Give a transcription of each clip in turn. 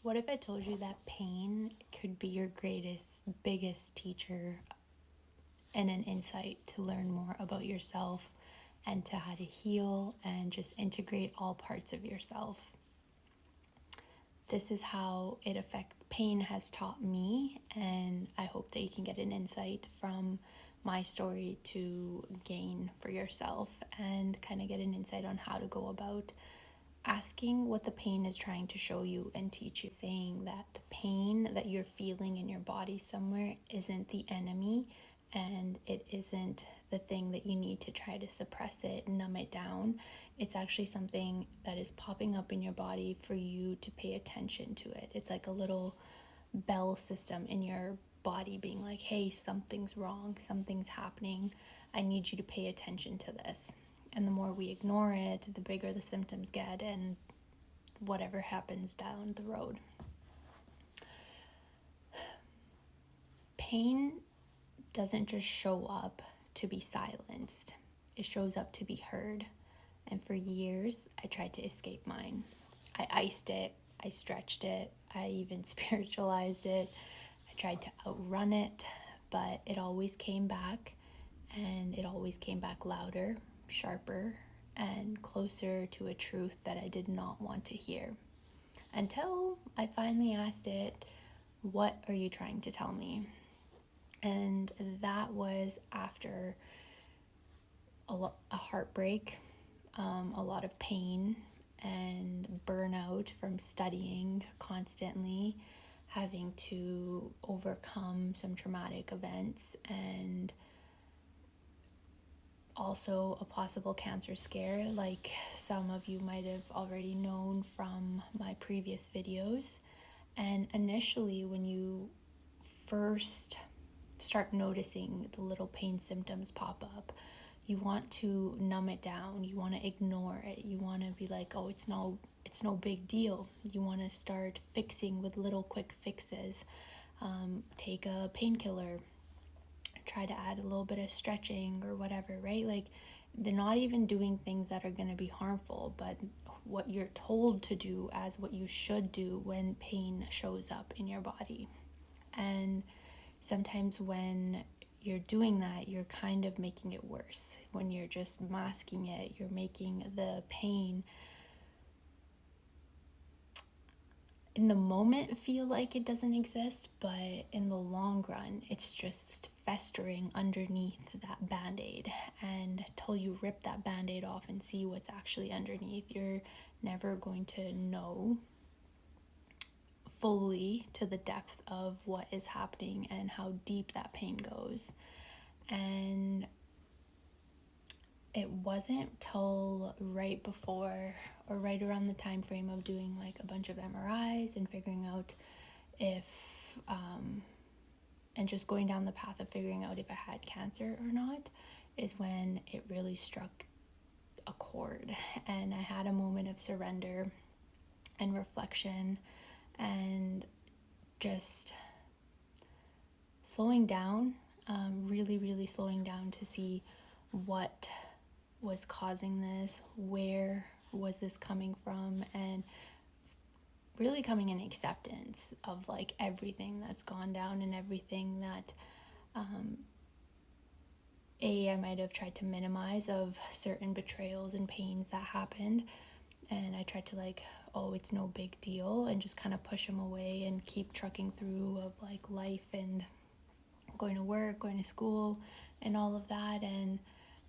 What if I told you that pain could be your biggest teacher and an insight to learn more about yourself and to how to heal and just integrate all parts of yourself? This is how pain has taught me, and I hope that you can get an insight from my story to gain for yourself and kind of get an insight on how to go about asking what the pain is trying to show you and teach you, saying that the pain that you're feeling in your body somewhere isn't the enemy, and it isn't the thing that you need to try to suppress it, numb it down. It's actually something that is popping up in your body for you to pay attention to it. It's like a little bell system in your body being like, hey, something's wrong, something's happening. I need you to pay attention to this. And the more we ignore it, the bigger the symptoms get and whatever happens down the road. Pain doesn't just show up to be silenced. It shows up to be heard. And for years, I tried to escape mine. I iced it. I stretched it. I even spiritualized it. I tried to outrun it, but it always came back, and it always came back louder, sharper, and closer to a truth that I did not want to hear. Until I finally asked it, what are you trying to tell me? And that was after a heartbreak, a lot of pain and burnout from studying constantly, having to overcome some traumatic events, and also a possible cancer scare, like some of you might have already known from my previous videos. And initially, when you first start noticing the little pain symptoms pop up, you want to numb it down. You want to ignore it. You want to be like, oh, it's no big deal. You want to start fixing with little quick fixes. Take a painkiller, try to add a little bit of stretching or whatever, right? Like, they're not even doing things that are going to be harmful, but what you're told to do as what you should do when pain shows up in your body. And sometimes when you're doing that, you're kind of making it worse. When you're just masking it, you're making the pain in the moment feel like it doesn't exist, but in the long run, it's just festering underneath that band-aid. And till you rip that band-aid off and see what's actually underneath, you're never going to know fully to the depth of what is happening and how deep that pain goes. And it wasn't till right before or right around the time frame of doing like a bunch of MRIs and figuring out if and just going down the path of figuring out if I had cancer or not, is when it really struck a chord. And I had a moment of surrender and reflection and just slowing down, really slowing down to see what was causing this, where was this coming from, and really coming in acceptance of like everything that's gone down and everything that I might have tried to minimize of certain betrayals and pains that happened. And I tried to like, oh, it's no big deal, and just kind of push them away and keep trucking through of like life and going to work, going to school, and all of that, and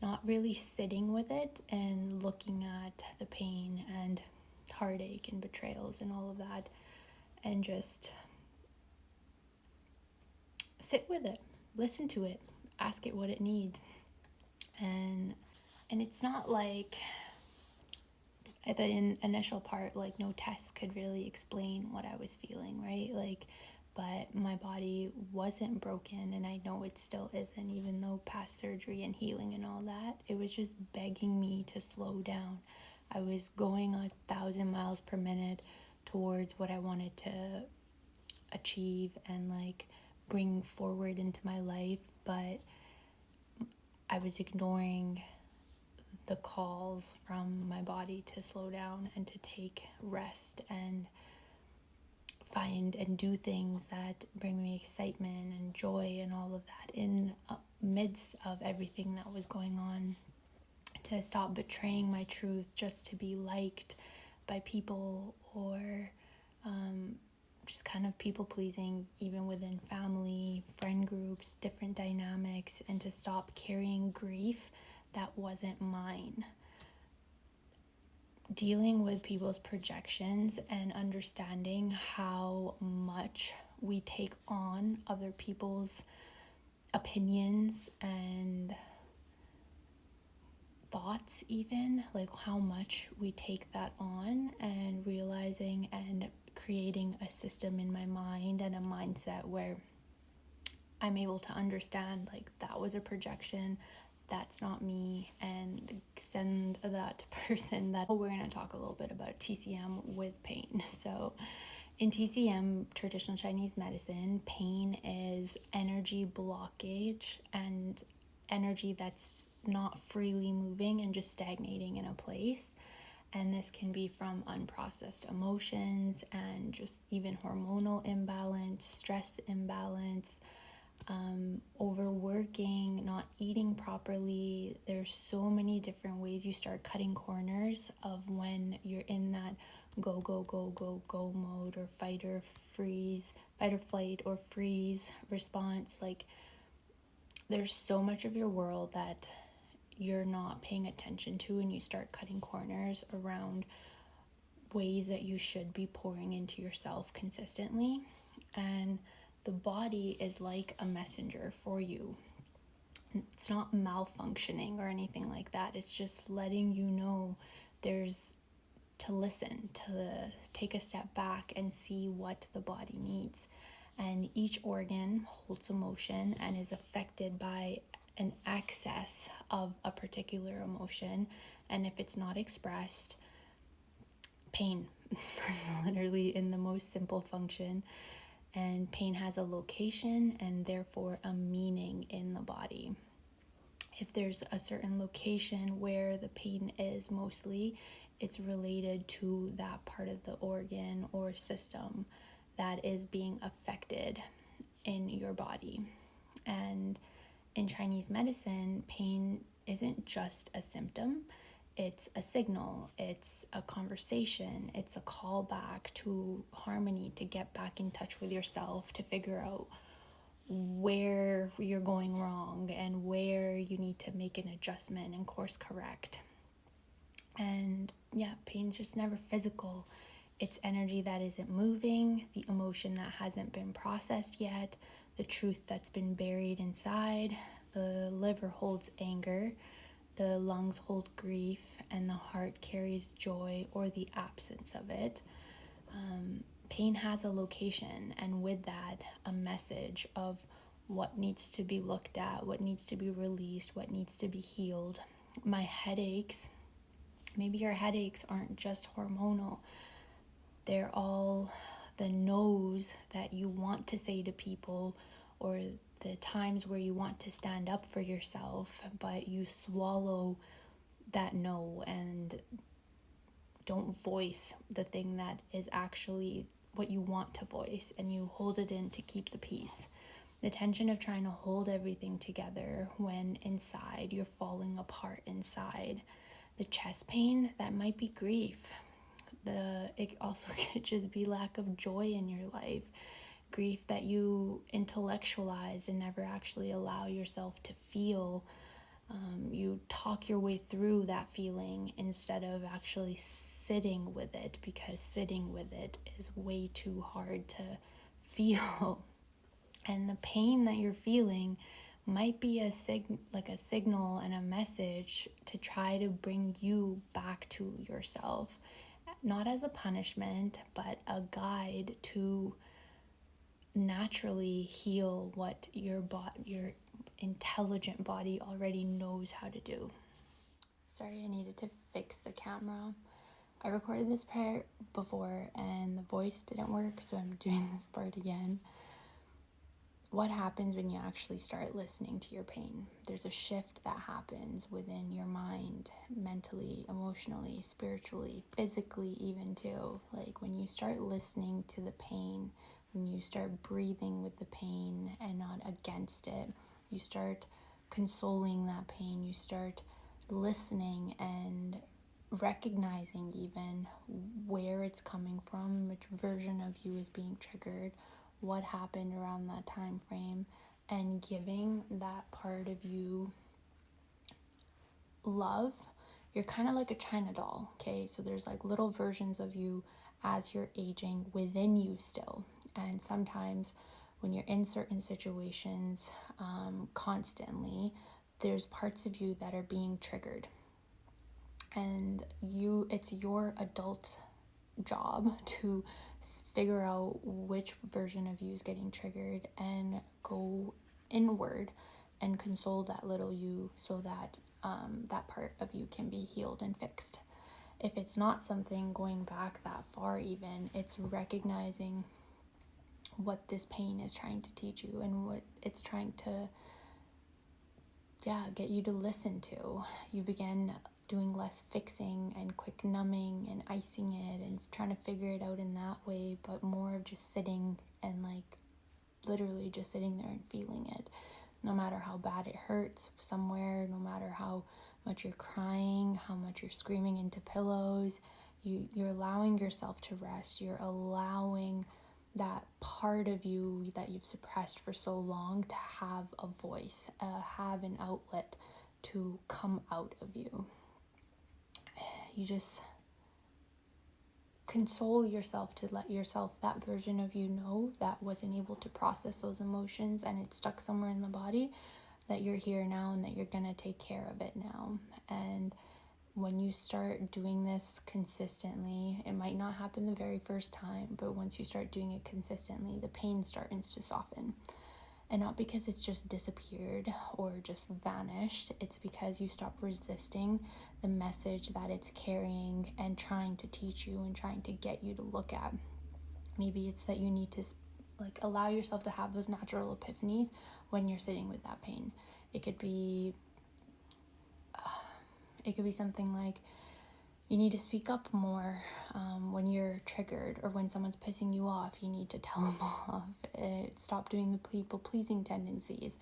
not really sitting with it and looking at the pain and heartache and betrayals and all of that, and just sit with it, listen to it, ask it what it needs. And it's not like at the initial part, like no tests could really explain what I was feeling, right? Like, but my body wasn't broken, and I know it still isn't, even though past surgery and healing and all that, it was just begging me to slow down. I was going 1,000 miles per minute towards what I wanted to achieve and like bring forward into my life, but I was ignoring the calls from my body to slow down and to take rest and mind and do things that bring me excitement and joy and all of that in midst of everything that was going on, to stop betraying my truth just to be liked by people, or just kind of people pleasing, even within family, friend groups, different dynamics, and to stop carrying grief that wasn't mine. Dealing with people's projections and understanding how much we take on other people's opinions and thoughts, even like how much we take that on, and realizing and creating a system in my mind and a mindset where I'm able to understand like that was a projection, that's not me, and send that person that. We're going to talk a little bit about TCM with pain. So in TCM, traditional Chinese medicine, pain is energy blockage and energy that's not freely moving and just stagnating in a place. And this can be from unprocessed emotions and just even hormonal imbalance, stress imbalance, overworking, not eating properly. There's so many different ways you start cutting corners of when you're in that go mode, or fight or flight or freeze response. Like, there's so much of your world that you're not paying attention to, and you start cutting corners around ways that you should be pouring into yourself consistently. And the body is like a messenger for you. It's not malfunctioning or anything like that. It's just letting you know there's to listen, to take a step back and see what the body needs. And each organ holds emotion and is affected by an excess of a particular emotion. And if it's not expressed, pain. It's literally in the most simple function. And pain has a location and therefore a meaning in the body. If there's a certain location where the pain is mostly, it's related to that part of the organ or system that is being affected in your body. And in Chinese medicine, pain isn't just a symptom. It's a signal, it's a conversation, it's a call back to harmony, to get back in touch with yourself, to figure out where you're going wrong and where you need to make an adjustment and course correct. And yeah, pain's just never physical. It's energy that isn't moving, the emotion that hasn't been processed yet, the truth that's been buried inside. The liver holds anger, the lungs hold grief, and the heart carries joy or the absence of it. Pain has a location, and with that, a message of what needs to be looked at, what needs to be released, what needs to be healed. My headaches, maybe your headaches aren't just hormonal. They're all the no's that you want to say to people, or the times where you want to stand up for yourself, but you swallow that no and don't voice the thing that is actually what you want to voice, and you hold it in to keep the peace. The tension of trying to hold everything together when inside you're falling apart inside. The chest pain, that might be grief. It also could just be lack of joy in your life. Grief that you intellectualize and never actually allow yourself to feel. You talk your way through that feeling instead of actually sitting with it, because sitting with it is way too hard to feel. And the pain that you're feeling might be a signal and a message to try to bring you back to yourself, not as a punishment, but a guide to naturally heal what your intelligent body already knows how to do. Sorry, I needed to fix the camera. I recorded this part before and the voice didn't work, so I'm doing this part again. what happens when you actually start listening to your pain? There's a shift that happens within your mind, mentally, emotionally, spiritually, physically, even too. Like when you start listening to the pain, when you start breathing with the pain and not against it, you start consoling that pain, you start listening and recognizing even where it's coming from, which version of you is being triggered, what happened around that time frame, and giving that part of you love. You're kind of like a China doll, okay? So there's like little versions of you as you're aging within you still. And sometimes when you're in certain situations constantly, there's parts of you that are being triggered. And it's your adult job to figure out which version of you is getting triggered and go inward and console that little you so that that part of you can be healed and fixed. If it's not something going back that far, even, it's recognizing what this pain is trying to teach you and what it's trying to get you to listen to. You begin doing less fixing and quick numbing and icing it and trying to figure it out in that way, but more of just sitting and like literally just sitting there and feeling it. No matter how bad it hurts somewhere, no matter how much you're crying, how much you're screaming into pillows, you're allowing yourself to rest. You're allowing that part of you that you've suppressed for so long to have a voice, have an outlet to come out of you. You just console yourself to let yourself, that version of you, know that wasn't able to process those emotions and it's stuck somewhere in the body, that you're here now and that you're going to take care of it now. And when you start doing this consistently, it might not happen the very first time, but once you start doing it consistently, the pain starts to soften. And not because it's just disappeared or just vanished, it's because you stop resisting the message that it's carrying and trying to teach you and trying to get you to look at. Maybe it's that you need to like allow yourself to have those natural epiphanies when you're sitting with that pain. It could be something like you need to speak up more when you're triggered, or when someone's pissing you off, you need to tell them off. Stop doing the people-pleasing tendencies.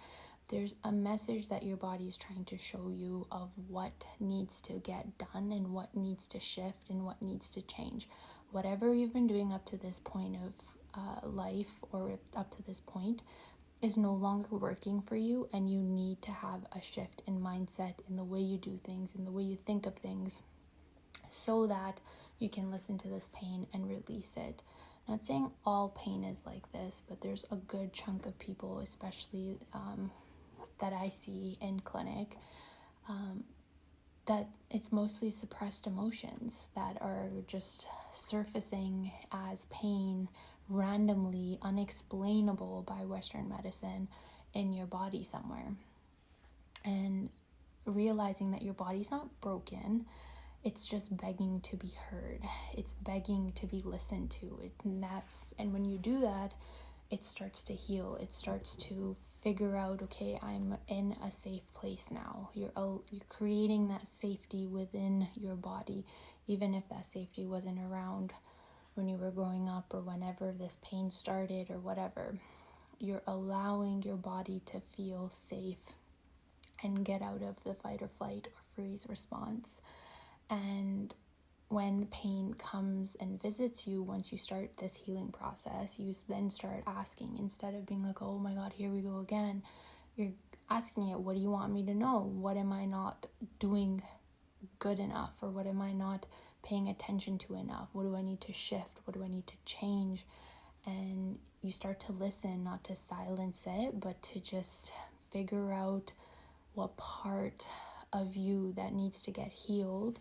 There's a message that your body's trying to show you of what needs to get done and what needs to shift and what needs to change. Whatever you've been doing up to this point of life, or up to this point, is no longer working for you, and you need to have a shift in mindset, in the way you do things, in the way you think of things, so that you can listen to this pain and release it. Not saying all pain is like this, but there's a good chunk of people, especially that I see in clinic, that it's mostly suppressed emotions that are just surfacing as pain randomly, unexplainable by Western medicine in your body somewhere. And realizing that your body's not broken, it's just begging to be heard. It's begging to be listened to. And when you do that, it starts to heal. It starts to figure out, okay, I'm in a safe place now. You're creating that safety within your body, even if that safety wasn't around when you were growing up or whenever this pain started or whatever. You're allowing your body to feel safe and get out of the fight or flight or freeze response. And when pain comes and visits you, once you start this healing process, you then start asking, instead of being like, oh my God, here we go again, you're asking it, what do you want me to know? What am I not doing good enough? Or what am I not paying attention to enough? What do I need to shift? What do I need to change? And you start to listen, not to silence it, but to just figure out what part of you that needs to get healed,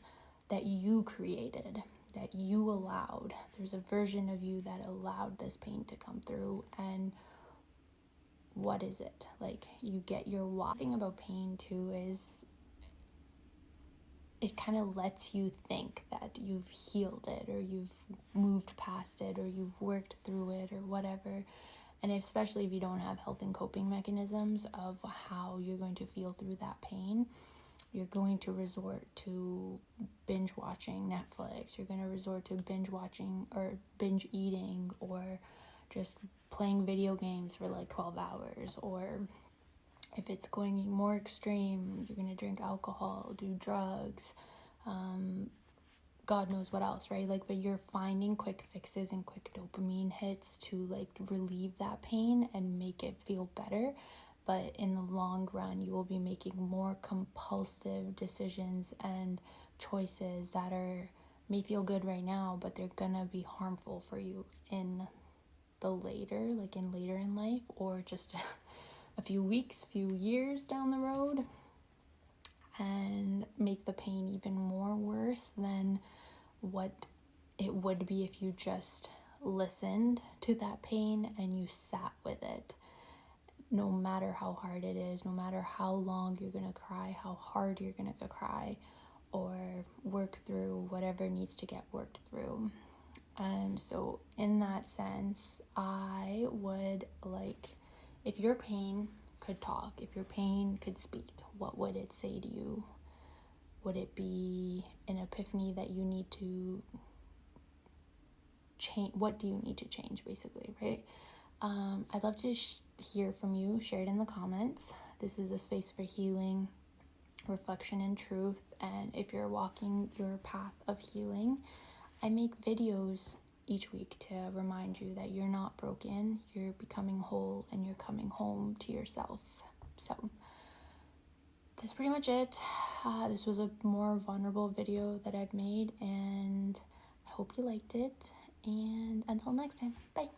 that you created, that you allowed. There's a version of you that allowed this pain to come through. And what is it? Like, you get your why. The thing about pain too is it kind of lets you think that you've healed it, or you've moved past it, or you've worked through it, or whatever. And especially if you don't have health and coping mechanisms of how you're going to feel through that pain, you're going to resort to binge watching Netflix. You're going to resort to binge watching or binge eating, or just playing video games for like 12 hours. Or if it's going more extreme, you're going to drink alcohol, do drugs, God knows what else, right? Like, but you're finding quick fixes and quick dopamine hits to like relieve that pain and make it feel better. But in the long run, you will be making more compulsive decisions and choices that may feel good right now, but they're gonna be harmful for you in the later in life, or just a few weeks, few years down the road, and make the pain even more worse than what it would be if you just listened to that pain and you sat with it. No matter how hard it is, no matter how long you're gonna cry, how hard you're gonna cry, or work through whatever needs to get worked through. And so in that sense, I would like, if your pain could talk, if your pain could speak, what would it say to you? Would it be an epiphany that you need to change? What do you need to change, basically, right? I'd love to hear from you. Share it in the comments. This is a space for healing, reflection, and truth. And if you're walking your path of healing, I make videos each week to remind you that you're not broken, you're becoming whole, and you're coming home to yourself. So that's pretty much it. This was a more vulnerable video that I've made, and I hope you liked it. And until next time, bye.